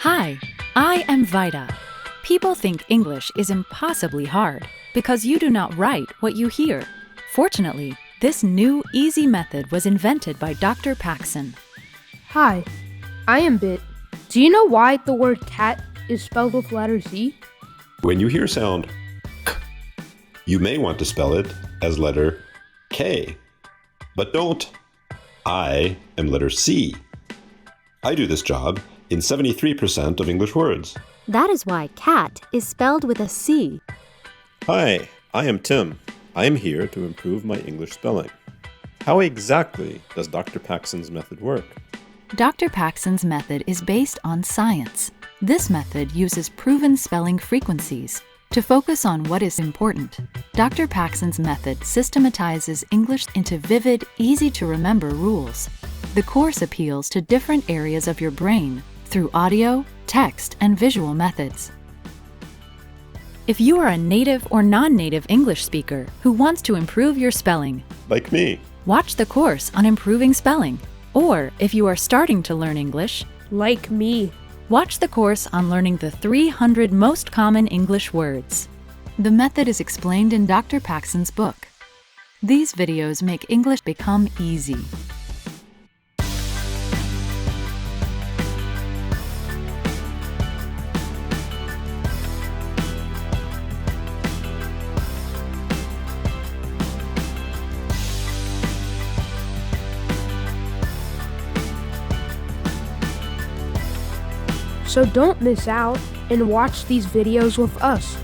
Hi, I am Vida. People think English is impossibly hard because you do not write what you hear. Fortunately, this new, easy method was invented by Dr. Paxson. Hi, I am Bit. Do you know why the word cat is spelled with letter Z? When you hear sound k, you may want to spell it as letter K. But don't. I am letter C. I do this job in 73% of English words. That is why cat is spelled with a C. Hi, I am Tim. I am here to improve my English spelling. How exactly does Dr. Paxson's method work? Dr. Paxson's method is based on science. This method uses proven spelling frequencies to focus on what is important. Dr. Paxson's method systematizes English into vivid, easy-to-remember rules. The course appeals to different areas of your brain through audio, text, and visual methods. If you are a native or non-native English speaker who wants to improve your spelling, Like me. watch the course on improving spelling. Or if you are starting to learn English, Like me. watch the course on learning the 300 most common English words. The method is explained in Dr. Paxson's book. These videos make English become easy. So don't miss out and watch these videos with us.